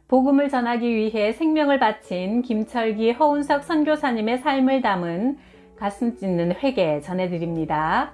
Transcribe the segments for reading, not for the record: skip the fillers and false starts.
복음을 전하기 위해 생명을 바친 김철기 허운석 선교사님의 삶을 담은 가슴 찢는 회개 전해드립니다.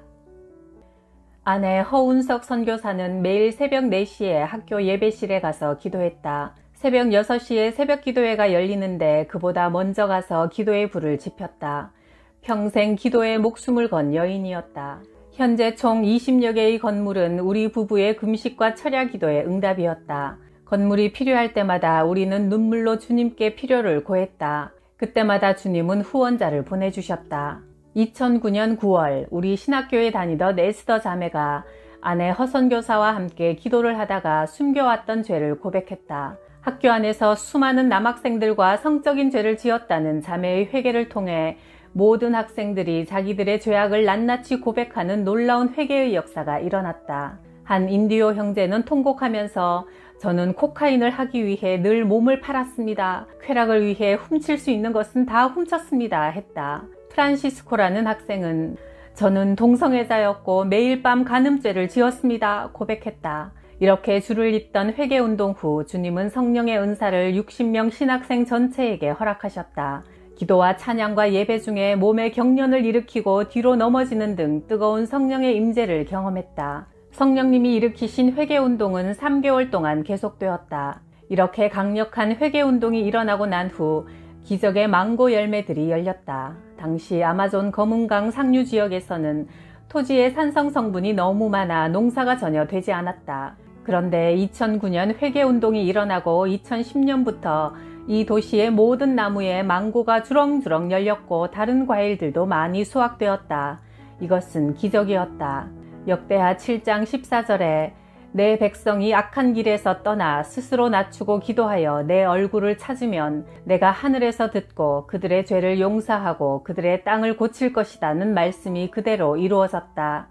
아내 허운석 선교사는 매일 새벽 4시에 학교 예배실에 가서 기도했다. 새벽 6시에 새벽 기도회가 열리는데 그보다 먼저 가서 기도의 불을 지폈다. 평생 기도에 목숨을 건 여인이었다. 현재 총 20여 개의 건물은 우리 부부의 금식과 철야 기도의 응답이었다. 건물이 필요할 때마다 우리는 눈물로 주님께 필요를 고했다. 그때마다 주님은 후원자를 보내주셨다. 2009년 9월 우리 신학교에 다니던 에스더 자매가 아내 허선교사와 함께 기도를 하다가 숨겨왔던 죄를 고백했다. 학교 안에서 수많은 남학생들과 성적인 죄를 지었다는 자매의 회개를 통해 모든 학생들이 자기들의 죄악을 낱낱이 고백하는 놀라운 회개의 역사가 일어났다. 한 인디오 형제는 통곡하면서 저는 코카인을 하기 위해 늘 몸을 팔았습니다. 쾌락을 위해 훔칠 수 있는 것은 다 훔쳤습니다. 했다. 프란시스코라는 학생은 저는 동성애자였고 매일 밤 간음죄를 지었습니다. 고백했다. 이렇게 줄을 잇던 회개운동 후 주님은 성령의 은사를 60명 신학생 전체에게 허락하셨다. 기도와 찬양과 예배 중에 몸에 경련을 일으키고 뒤로 넘어지는 등 뜨거운 성령의 임재를 경험했다. 성령님이 일으키신 회개운동은 3개월 동안 계속되었다. 이렇게 강력한 회개운동이 일어나고 난 후 기적의 망고 열매들이 열렸다. 당시 아마존 검은강 상류 지역에서는 토지의 산성 성분이 너무 많아 농사가 전혀 되지 않았다. 그런데 2009년 회개운동이 일어나고 2010년부터 이 도시의 모든 나무에 망고가 주렁주렁 열렸고 다른 과일들도 많이 수확되었다. 이것은 기적이었다. 역대하 7장 14절에 내 백성이 악한 길에서 떠나 스스로 낮추고 기도하여 내 얼굴을 찾으면 내가 하늘에서 듣고 그들의 죄를 용서하고 그들의 땅을 고칠 것이라는 말씀이 그대로 이루어졌다.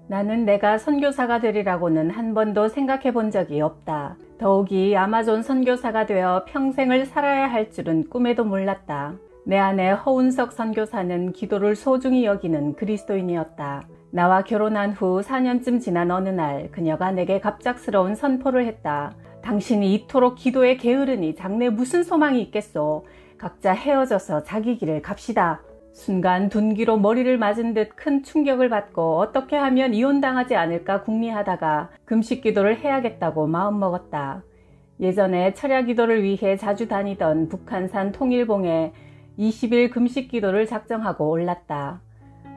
나는 내가 선교사가 되리라고는 한 번도 생각해 본 적이 없다. 더욱이 아마존 선교사가 되어 평생을 살아야 할 줄은 꿈에도 몰랐다. 내 아내 허운석 선교사는 기도를 소중히 여기는 그리스도인이었다. 나와 결혼한 후 4년쯤 지난 어느 날 그녀가 내게 갑작스러운 선포를 했다. 당신이 이토록 기도에 게으르니 장래 무슨 소망이 있겠소. 각자 헤어져서 자기 길을 갑시다. 순간 둔기로 머리를 맞은 듯 큰 충격을 받고 어떻게 하면 이혼당하지 않을까 궁리하다가 금식 기도를 해야겠다고 마음먹었다. 예전에 철야 기도를 위해 자주 다니던 북한산 통일봉에 20일 금식 기도를 작정하고 올랐다.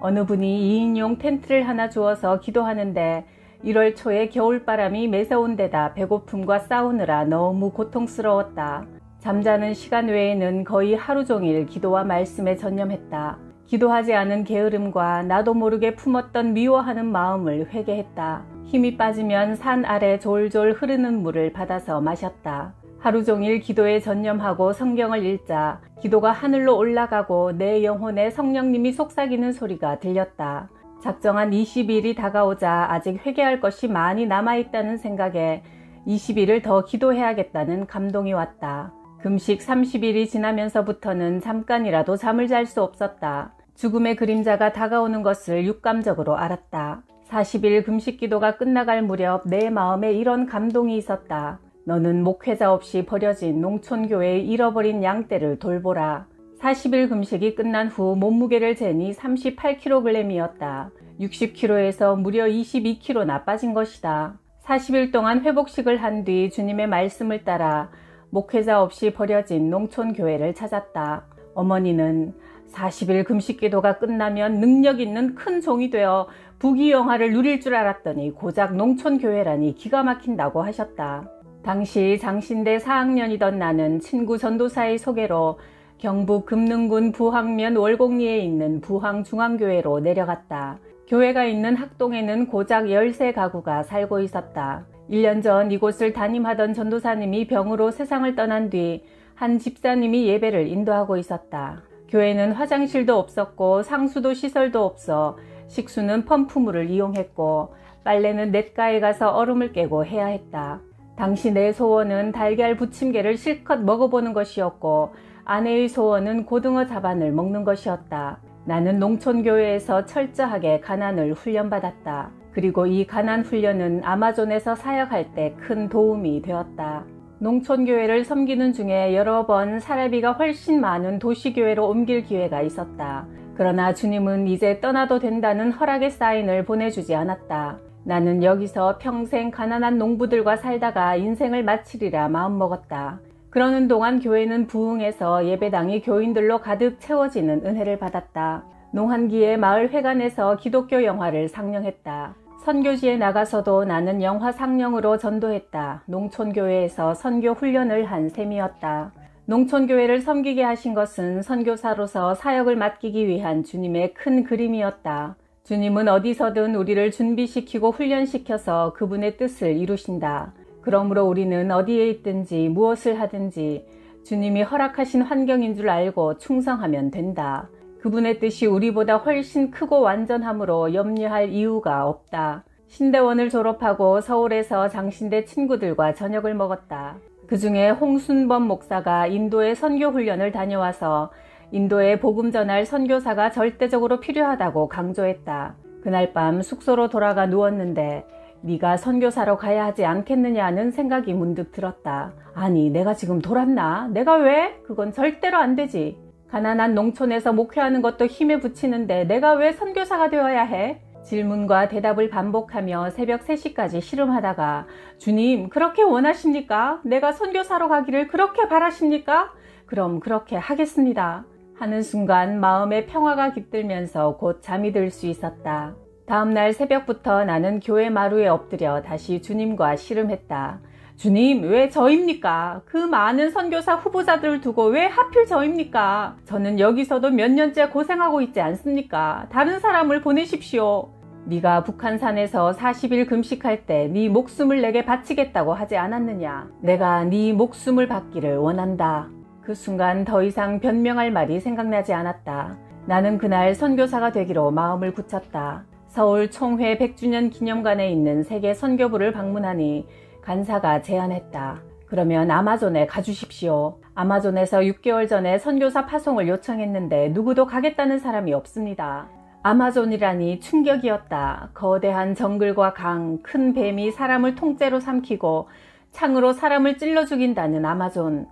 어느 분이 2인용 텐트를 하나 주어서 기도하는데 1월 초에 겨울바람이 매서운 데다 배고픔과 싸우느라 너무 고통스러웠다. 잠자는 시간 외에는 거의 하루 종일 기도와 말씀에 전념했다. 기도하지 않은 게으름과 나도 모르게 품었던 미워하는 마음을 회개했다. 힘이 빠지면 산 아래 졸졸 흐르는 물을 받아서 마셨다. 하루 종일 기도에 전념하고 성경을 읽자 기도가 하늘로 올라가고 내 영혼에 성령님이 속삭이는 소리가 들렸다. 작정한 20일이 다가오자 아직 회개할 것이 많이 남아있다는 생각에 20일을 더 기도해야겠다는 감동이 왔다. 금식 30일이 지나면서부터는 잠깐이라도 잠을 잘 수 없었다. 죽음의 그림자가 다가오는 것을 육감적으로 알았다. 40일 금식 기도가 끝나갈 무렵 내 마음에 이런 감동이 있었다. 너는 목회자 없이 버려진 농촌교회의 잃어버린 양떼를 돌보라. 40일 금식이 끝난 후 몸무게를 재니 38kg이었다. 60kg에서 무려 22kg나 빠진 것이다. 40일 동안 회복식을 한 뒤 주님의 말씀을 따라 목회자 없이 버려진 농촌교회를 찾았다. 어머니는 40일 금식기도가 끝나면 능력 있는 큰 종이 되어 부귀영화를 누릴 줄 알았더니 고작 농촌교회라니 기가 막힌다고 하셨다. 당시 장신대 4학년이던 나는 친구 전도사의 소개로 경북 금능군 부항면 월곡리에 있는 부항중앙교회로 내려갔다. 교회가 있는 학동에는 고작 13가구가 살고 있었다. 1년 전 이곳을 담임하던 전도사님이 병으로 세상을 떠난 뒤 한 집사님이 예배를 인도하고 있었다. 교회는 화장실도 없었고 상수도 시설도 없어 식수는 펌프물을 이용했고 빨래는 냇가에 가서 얼음을 깨고 해야 했다. 당시 내 소원은 달걀 부침개를 실컷 먹어보는 것이었고 아내의 소원은 고등어 자반을 먹는 것이었다. 나는 농촌교회에서 철저하게 가난을 훈련받았다. 그리고 이 가난 훈련은 아마존에서 사역할 때 큰 도움이 되었다. 농촌교회를 섬기는 중에 여러 번 사례비가 훨씬 많은 도시교회로 옮길 기회가 있었다. 그러나 주님은 이제 떠나도 된다는 허락의 사인을 보내주지 않았다. 나는 여기서 평생 가난한 농부들과 살다가 인생을 마치리라 마음먹었다. 그러는 동안 교회는 부흥해서 예배당이 교인들로 가득 채워지는 은혜를 받았다. 농한기에 마을 회관에서 기독교 영화를 상영했다. 선교지에 나가서도 나는 영화 상영으로 전도했다. 농촌교회에서 선교 훈련을 한 셈이었다. 농촌교회를 섬기게 하신 것은 선교사로서 사역을 맡기기 위한 주님의 큰 그림이었다. 주님은 어디서든 우리를 준비시키고 훈련시켜서 그분의 뜻을 이루신다. 그러므로 우리는 어디에 있든지 무엇을 하든지 주님이 허락하신 환경인 줄 알고 충성하면 된다. 그분의 뜻이 우리보다 훨씬 크고 완전하므로 염려할 이유가 없다. 신대원을 졸업하고 서울에서 장신대 친구들과 저녁을 먹었다. 그 중에 홍순범 목사가 인도에 선교훈련을 다녀와서 인도에 복음 전할 선교사가 절대적으로 필요하다고 강조했다. 그날 밤 숙소로 돌아가 누웠는데 네가 선교사로 가야 하지 않겠느냐는 생각이 문득 들었다. 아니, 내가 지금 돌았나? 내가 왜? 그건 절대로 안 되지. 가난한 농촌에서 목회하는 것도 힘에 부치는데 내가 왜 선교사가 되어야 해? 질문과 대답을 반복하며 새벽 3시까지 씨름하다가 주님, 그렇게 원하십니까? 내가 선교사로 가기를 그렇게 바라십니까? 그럼 그렇게 하겠습니다. 하는 순간 마음의 평화가 깃들면서 곧 잠이 들 수 있었다. 다음날 새벽부터 나는 교회 마루에 엎드려 다시 주님과 씨름했다. 주님, 왜 저입니까? 그 많은 선교사 후보자들을 두고 왜 하필 저입니까? 저는 여기서도 몇 년째 고생하고 있지 않습니까? 다른 사람을 보내십시오. 네가 북한산에서 40일 금식할 때 네 목숨을 내게 바치겠다고 하지 않았느냐? 내가 네 목숨을 받기를 원한다. 그 순간 더 이상 변명할 말이 생각나지 않았다. 나는 그날 선교사가 되기로 마음을 굳혔다. 서울 총회 100주년 기념관에 있는 세계 선교부를 방문하니 간사가 제안했다. 그러면 아마존에 가주십시오. 아마존에서 6개월 전에 선교사 파송을 요청했는데 누구도 가겠다는 사람이 없습니다. 아마존이라니 충격이었다. 거대한 정글과 강, 큰 뱀이 사람을 통째로 삼키고 창으로 사람을 찔러 죽인다는 아마존.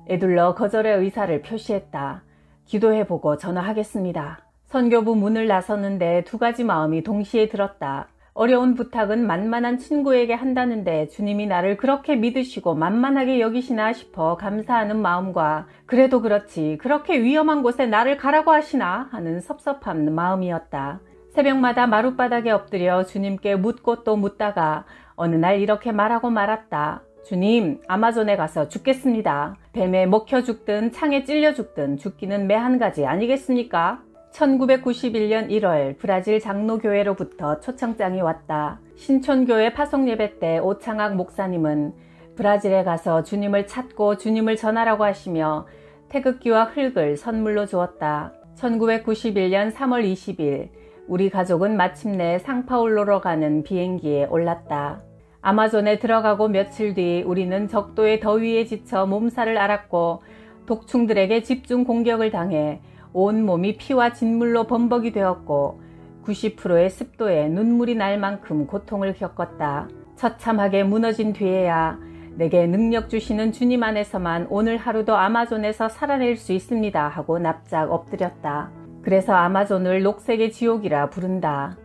에둘러 거절의 의사를 표시했다. 기도해보고 전화하겠습니다. 선교부 문을 나섰는데 2가지 마음이 동시에 들었다. 어려운 부탁은 만만한 친구에게 한다는데 주님이 나를 그렇게 믿으시고 만만하게 여기시나 싶어 감사하는 마음과 그래도 그렇지 그렇게 위험한 곳에 나를 가라고 하시나 하는 섭섭한 마음이었다. 새벽마다 마룻바닥에 엎드려 주님께 묻고 또 묻다가 어느 날 이렇게 말하고 말았다. 주님, 아마존에 가서 죽겠습니다. 뱀에 먹혀 죽든 창에 찔려 죽든 죽기는 매 한 가지 아니겠습니까? 1991년 1월 브라질 장로교회로부터 초청장이 왔다. 신촌교회 파송예배 때 오창학 목사님은 브라질에 가서 주님을 찾고 주님을 전하라고 하시며 태극기와 흙을 선물로 주었다. 1991년 3월 20일 우리 가족은 마침내 상파울로로 가는 비행기에 올랐다. 아마존에 들어가고 며칠 뒤 우리는 적도의 더위에 지쳐 몸살을 앓았고 독충들에게 집중 공격을 당해 온몸이 피와 진물로 범벅이 되었고 90%의 습도에 눈물이 날 만큼 고통을 겪었다. 처참하게 무너진 뒤에야 내게 능력 주시는 주님 안에서만 오늘 하루도 아마존에서 살아낼 수 있습니다 하고 납작 엎드렸다. 그래서 아마존을 녹색의 지옥이라 부른다.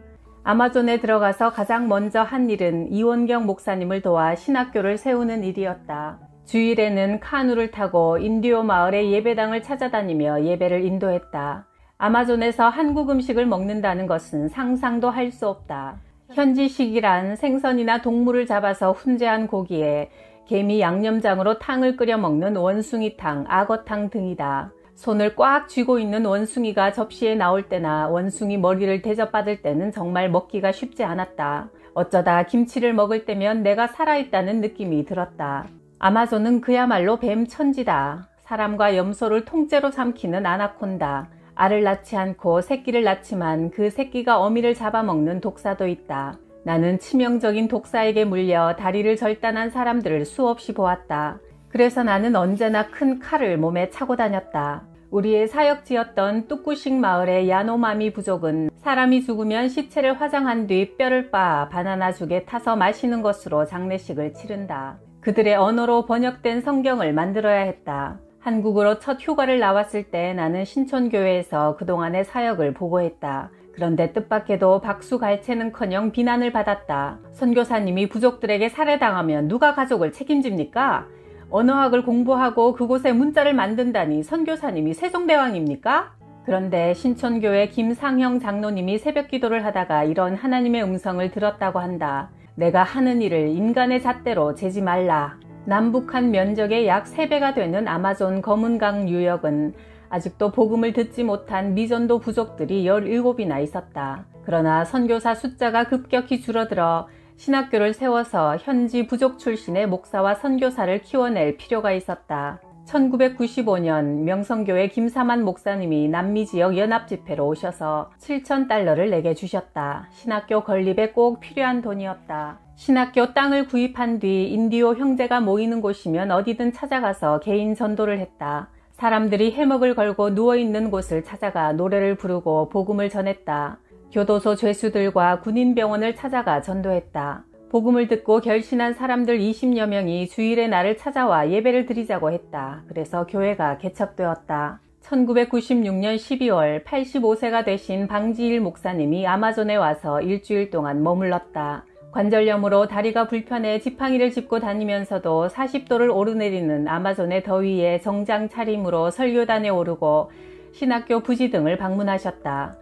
아마존에 들어가서 가장 먼저 한 일은 이원경 목사님을 도와 신학교를 세우는 일이었다. 주일에는 카누를 타고 인디오 마을의 예배당을 찾아다니며 예배를 인도했다. 아마존에서 한국 음식을 먹는다는 것은 상상도 할 수 없다. 현지식이란 생선이나 동물을 잡아서 훈제한 고기에 개미 양념장으로 탕을 끓여 먹는 원숭이탕, 악어탕 등이다. 손을 꽉 쥐고 있는 원숭이가 접시에 나올 때나 원숭이 머리를 대접받을 때는 정말 먹기가 쉽지 않았다. 어쩌다 김치를 먹을 때면 내가 살아있다는 느낌이 들었다. 아마존은 그야말로 뱀 천지다. 사람과 염소를 통째로 삼키는 아나콘다. 알을 낳지 않고 새끼를 낳지만 그 새끼가 어미를 잡아먹는 독사도 있다. 나는 치명적인 독사에게 물려 다리를 절단한 사람들을 수없이 보았다. 그래서 나는 언제나 큰 칼을 몸에 차고 다녔다. 우리의 사역지였던 뚜꾸식 마을의 야노마미 부족은 사람이 죽으면 시체를 화장한 뒤 뼈를 빻아 바나나죽에 타서 마시는 것으로 장례식을 치른다. 그들의 언어로 번역된 성경을 만들어야 했다. 한국으로 첫 휴가를 나왔을 때 나는 신촌교회에서 그동안의 사역을 보고했다. 그런데 뜻밖에도 박수갈채는커녕 비난을 받았다. 선교사님이 부족들에게 살해당하면 누가 가족을 책임집니까? 언어학을 공부하고 그곳에 문자를 만든다니 선교사님이 세종대왕입니까? 그런데 신촌교회 김상형 장로님이 새벽기도를 하다가 이런 하나님의 음성을 들었다고 한다. 내가 하는 일을 인간의 잣대로 재지 말라. 남북한 면적의 약 3배가 되는 아마존 검은강 유역은 아직도 복음을 듣지 못한 미전도 부족들이 17이나 있었다. 그러나 선교사 숫자가 급격히 줄어들어 신학교를 세워서 현지 부족 출신의 목사와 선교사를 키워낼 필요가 있었다. 1995년 명성교회 김사만 목사님이 남미지역 연합집회로 오셔서 $7,000를 내게 주셨다. 신학교 건립에 꼭 필요한 돈이었다. 신학교 땅을 구입한 뒤 인디오 형제가 모이는 곳이면 어디든 찾아가서 개인 전도를 했다. 사람들이 해먹을 걸고 누워있는 곳을 찾아가 노래를 부르고 복음을 전했다. 교도소 죄수들과 군인병원을 찾아가 전도했다. 복음을 듣고 결신한 사람들 20여 명이 주일에 나를 찾아와 예배를 드리자고 했다. 그래서 교회가 개척되었다. 1996년 12월 85세가 되신 방지일 목사님이 아마존에 와서 일주일 동안 머물렀다. 관절염으로 다리가 불편해 지팡이를 짚고 다니면서도 40도를 오르내리는 아마존의 더위에 정장 차림으로 설교단에 오르고 신학교 부지 등을 방문하셨다.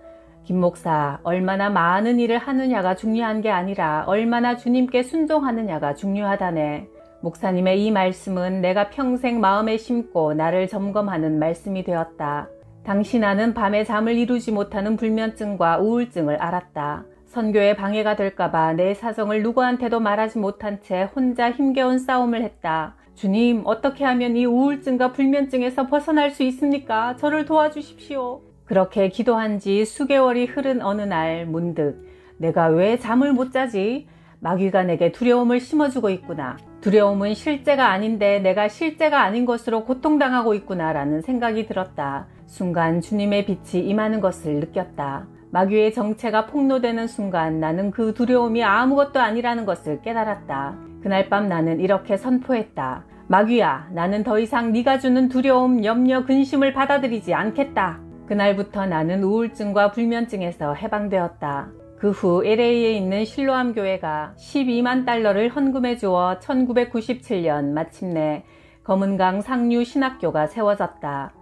김 목사, 얼마나 많은 일을 하느냐가 중요한 게 아니라 얼마나 주님께 순종하느냐가 중요하다네. 목사님의 이 말씀은 내가 평생 마음에 심고 나를 점검하는 말씀이 되었다. 당시 나는 밤에 잠을 이루지 못하는 불면증과 우울증을 앓았다. 선교에 방해가 될까봐 내 사정을 누구한테도 말하지 못한 채 혼자 힘겨운 싸움을 했다. 주님, 어떻게 하면 이 우울증과 불면증에서 벗어날 수 있습니까? 저를 도와주십시오. 그렇게 기도한 지 수개월이 흐른 어느 날 문득 내가 왜 잠을 못 자지? 마귀가 내게 두려움을 심어주고 있구나. 두려움은 실제가 아닌데 내가 실제가 아닌 것으로 고통당하고 있구나 라는 생각이 들었다. 순간 주님의 빛이 임하는 것을 느꼈다. 마귀의 정체가 폭로되는 순간 나는 그 두려움이 아무것도 아니라는 것을 깨달았다. 그날 밤 나는 이렇게 선포했다. 마귀야, 나는 더 이상 네가 주는 두려움, 염려, 근심을 받아들이지 않겠다. 그날부터 나는 우울증과 불면증에서 해방되었다. 그 후 LA에 있는 실로암 교회가 $120,000를 헌금해 주어 1997년 마침내 검은강 상류 신학교가 세워졌다.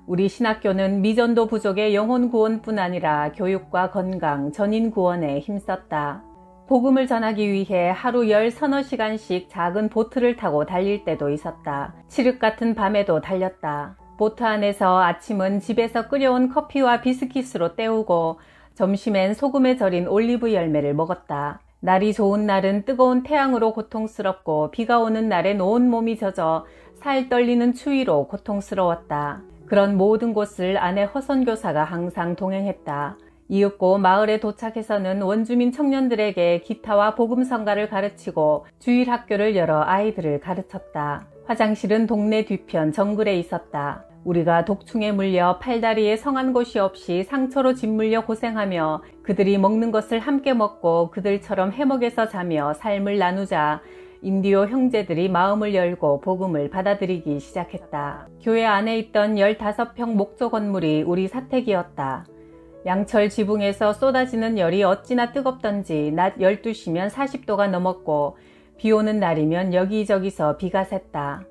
우리 신학교는 미전도 부족의 영혼 구원뿐 아니라 교육과 건강, 전인 구원에 힘썼다. 복음을 전하기 위해 하루 10-30시간씩 작은 보트를 타고 달릴 때도 있었다. 칠흑 같은 밤에도 달렸다. 보트 안에서 아침은 집에서 끓여온 커피와 비스킷으로 때우고 점심엔 소금에 절인 올리브 열매를 먹었다. 날이 좋은 날은 뜨거운 태양으로 고통스럽고 비가 오는 날엔 온몸이 젖어 살 떨리는 추위로 고통스러웠다. 그런 모든 곳을 아내 허선교사가 항상 동행했다. 이윽고 마을에 도착해서는 원주민 청년들에게 기타와 복음성가를 가르치고 주일학교를 열어 아이들을 가르쳤다. 화장실은 동네 뒤편 정글에 있었다. 우리가 독충에 물려 팔다리에 성한 곳이 없이 상처로 짓물려 고생하며 그들이 먹는 것을 함께 먹고 그들처럼 해먹에서 자며 삶을 나누자 인디오 형제들이 마음을 열고 복음을 받아들이기 시작했다. 교회 안에 있던 15평 목조 건물이 우리 사택이었다. 양철 지붕에서 쏟아지는 열이 어찌나 뜨겁던지 낮 12시면 40도가 넘었고 비 오는 날이면 여기저기서 비가 샜다.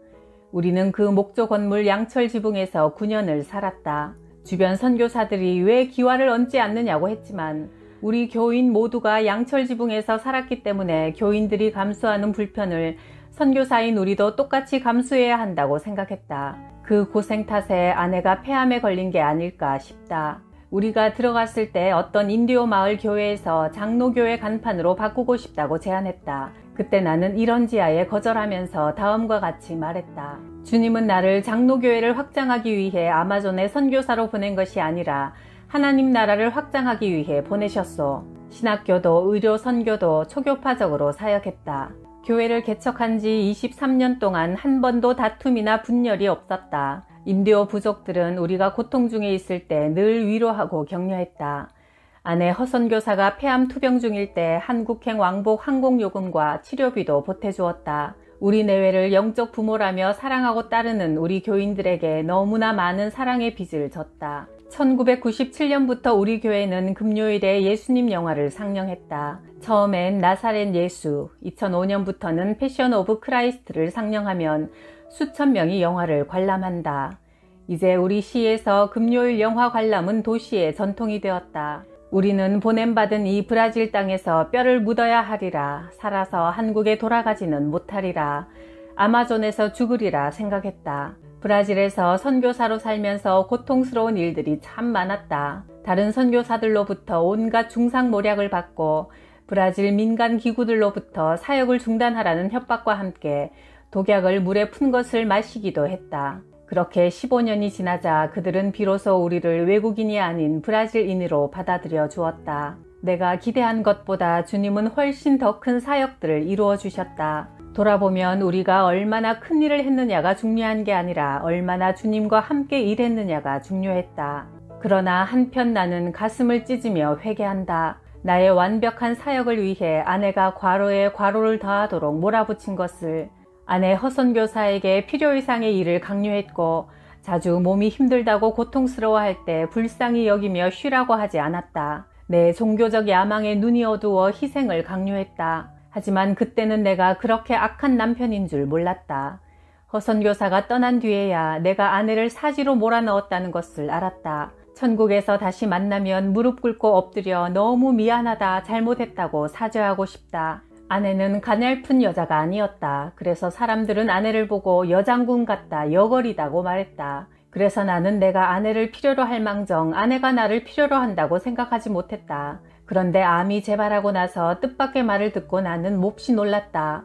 우리는 그 목조 건물 양철 지붕에서 9년을 살았다. 주변 선교사들이 왜 기와를 얹지 않느냐고 했지만 우리 교인 모두가 양철 지붕에서 살았기 때문에 교인들이 감수하는 불편을 선교사인 우리도 똑같이 감수해야 한다고 생각했다. 그 고생 탓에 아내가 폐암에 걸린 게 아닐까 싶다. 우리가 들어갔을 때 어떤 인디오 마을 교회에서 장로교회 간판으로 바꾸고 싶다고 제안했다. 그때 나는 이런 지하에 거절하면서 다음과 같이 말했다. 주님은 나를 장로교회를 확장하기 위해 아마존에 선교사로 보낸 것이 아니라 하나님 나라를 확장하기 위해 보내셨소. 신학교도 의료 선교도 초교파적으로 사역했다. 교회를 개척한 지 23년 동안 한 번도 다툼이나 분열이 없었다. 인디오 부족들은 우리가 고통 중에 있을 때 늘 위로하고 격려했다. 아내 허선교사가 폐암 투병 중일 때 한국행 왕복 항공요금과 치료비도 보태주었다. 우리 내외를 영적 부모라며 사랑하고 따르는 우리 교인들에게 너무나 많은 사랑의 빚을 졌다. 1997년부터 우리 교회는 금요일에 예수님 영화를 상영했다. 처음엔 나사렛 예수, 2005년부터는 패션 오브 크라이스트를 상영하면 수천 명이 영화를 관람한다. 이제 우리 시에서 금요일 영화 관람은 도시의 전통이 되었다. 우리는 보냄받은 이 브라질 땅에서 뼈를 묻어야 하리라. 살아서 한국에 돌아가지는 못하리라. 아마존에서 죽으리라 생각했다. 브라질에서 선교사로 살면서 고통스러운 일들이 참 많았다. 다른 선교사들로부터 온갖 중상모략을 받고 브라질 민간 기구들로부터 사역을 중단하라는 협박과 함께 독약을 물에 푼 것을 마시기도 했다. 그렇게 15년이 지나자 그들은 비로소 우리를 외국인이 아닌 브라질인으로 받아들여 주었다. 내가 기대한 것보다 주님은 훨씬 더 큰 사역들을 이루어 주셨다. 돌아보면 우리가 얼마나 큰 일을 했느냐가 중요한 게 아니라 얼마나 주님과 함께 일했느냐가 중요했다. 그러나 한편 나는 가슴을 찢으며 회개한다. 나의 완벽한 사역을 위해 아내가 과로에 과로를 더하도록 몰아붙인 것을, 아내 허선교사에게 필요 이상의 일을 강요했고 자주 몸이 힘들다고 고통스러워할 때 불쌍히 여기며 쉬라고 하지 않았다. 내 종교적 야망에 눈이 어두워 희생을 강요했다. 하지만 그때는 내가 그렇게 악한 남편인 줄 몰랐다. 허선교사가 떠난 뒤에야 내가 아내를 사지로 몰아넣었다는 것을 알았다. 천국에서 다시 만나면 무릎 꿇고 엎드려 너무 미안하다, 잘못했다고 사죄하고 싶다. 아내는 가냘픈 여자가 아니었다. 그래서 사람들은 아내를 보고 여장군 같다, 여걸이다고 말했다. 그래서 나는 내가 아내를 필요로 할 망정 아내가 나를 필요로 한다고 생각하지 못했다. 그런데 암이 재발하고 나서 뜻밖의 말을 듣고 나는 몹시 놀랐다.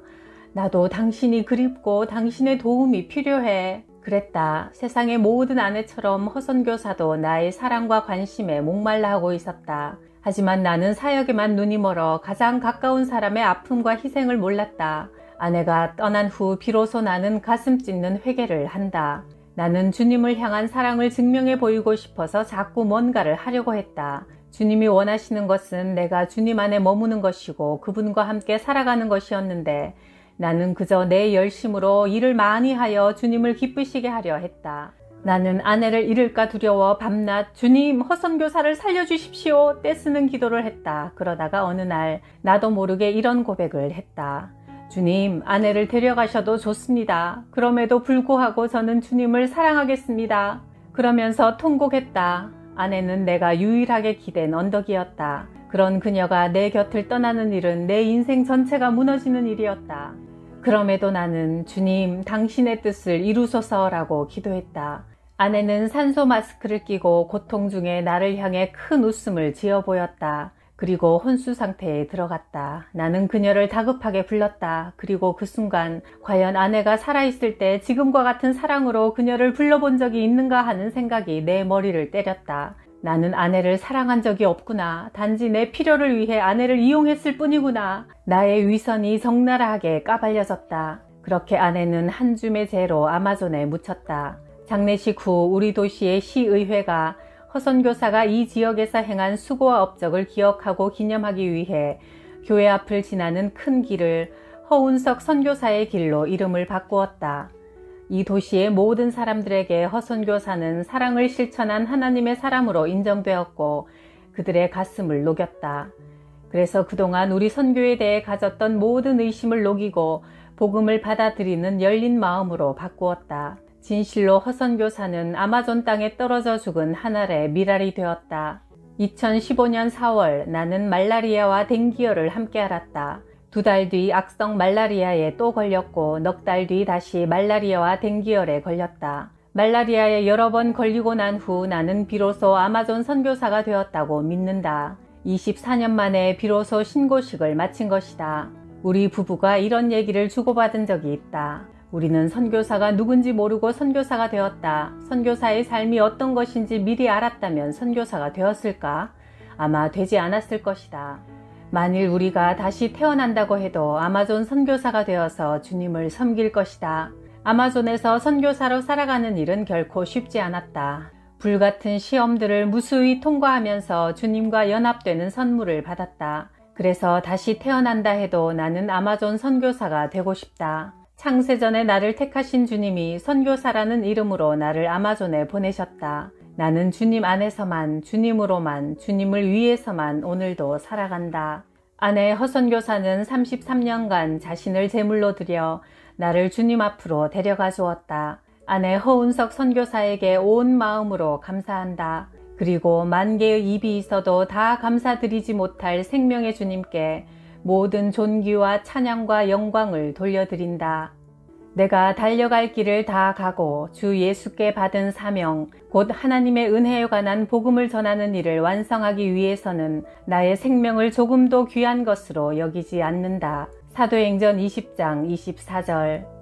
나도 당신이 그립고 당신의 도움이 필요해. 그랬다. 세상의 모든 아내처럼 허선교사도 나의 사랑과 관심에 목말라 하고 있었다. 하지만 나는 사역에만 눈이 멀어 가장 가까운 사람의 아픔과 희생을 몰랐다. 아내가 떠난 후 비로소 나는 가슴 찢는 회개를 한다. 나는 주님을 향한 사랑을 증명해 보이고 싶어서 자꾸 뭔가를 하려고 했다. 주님이 원하시는 것은 내가 주님 안에 머무는 것이고 그분과 함께 살아가는 것이었는데 나는 그저 내 열심으로 일을 많이 하여 주님을 기쁘시게 하려 했다. 나는 아내를 잃을까 두려워 밤낮 주님, 허선교사를 살려주십시오 떼쓰는 기도를 했다. 그러다가 어느 날 나도 모르게 이런 고백을 했다. 주님, 아내를 데려가셔도 좋습니다. 그럼에도 불구하고 저는 주님을 사랑하겠습니다. 그러면서 통곡했다. 아내는 내가 유일하게 기댄 언덕이었다. 그런 그녀가 내 곁을 떠나는 일은 내 인생 전체가 무너지는 일이었다. 그럼에도 나는 주님, 당신의 뜻을 이루소서라고 기도했다. 아내는 산소 마스크를 끼고 고통 중에 나를 향해 큰 웃음을 지어 보였다. 그리고 혼수 상태에 들어갔다. 나는 그녀를 다급하게 불렀다. 그리고 그 순간 과연 아내가 살아있을 때 지금과 같은 사랑으로 그녀를 불러본 적이 있는가 하는 생각이 내 머리를 때렸다. 나는 아내를 사랑한 적이 없구나. 단지 내 필요를 위해 아내를 이용했을 뿐이구나. 나의 위선이 적나라하게 까발려졌다. 그렇게 아내는 한 줌의 재로 아마존에 묻혔다. 장례식 후 우리 도시의 시의회가 허선교사가 이 지역에서 행한 수고와 업적을 기억하고 기념하기 위해 교회 앞을 지나는 큰 길을 허운석 선교사의 길로 이름을 바꾸었다. 이 도시의 모든 사람들에게 허선교사는 사랑을 실천한 하나님의 사람으로 인정되었고 그들의 가슴을 녹였다. 그래서 그동안 우리 선교에 대해 가졌던 모든 의심을 녹이고 복음을 받아들이는 열린 마음으로 바꾸었다. 진실로 허선교사는 아마존 땅에 떨어져 죽은 한 알의 미랄이 되었다. 2015년 4월 나는 말라리아와 댕기열을 함께 앓았다. 2달 뒤 악성 말라리아에 또 걸렸고 넉 달 뒤 다시 말라리아와 댕기열에 걸렸다. 말라리아에 여러 번 걸리고 난 후 나는 비로소 아마존 선교사가 되었다고 믿는다. 24년 만에 비로소 신고식을 마친 것이다. 우리 부부가 이런 얘기를 주고받은 적이 있다. 우리는 선교사가 누군지 모르고 선교사가 되었다. 선교사의 삶이 어떤 것인지 미리 알았다면 선교사가 되었을까? 아마 되지 않았을 것이다. 만일 우리가 다시 태어난다고 해도 아마존 선교사가 되어서 주님을 섬길 것이다. 아마존에서 선교사로 살아가는 일은 결코 쉽지 않았다. 불같은 시험들을 무수히 통과하면서 주님과 연합되는 선물을 받았다. 그래서 다시 태어난다 해도 나는 아마존 선교사가 되고 싶다. 창세전에 나를 택하신 주님이 선교사라는 이름으로 나를 아마존에 보내셨다. 나는 주님 안에서만, 주님으로만, 주님을 위해서만 오늘도 살아간다. 아내 허선교사는 33년간 자신을 제물로 드려 나를 주님 앞으로 데려가 주었다. 아내 허운석 선교사에게 온 마음으로 감사한다. 그리고 만 개의 입이 있어도 다 감사드리지 못할 생명의 주님께 모든 존귀와 찬양과 영광을 돌려드린다. 내가 달려갈 길을 다 가고 주 예수께 받은 사명, 곧 하나님의 은혜에 관한 복음을 전하는 일을 완성하기 위해서는 나의 생명을 조금도 귀한 것으로 여기지 않는다. 사도행전 20장 24절.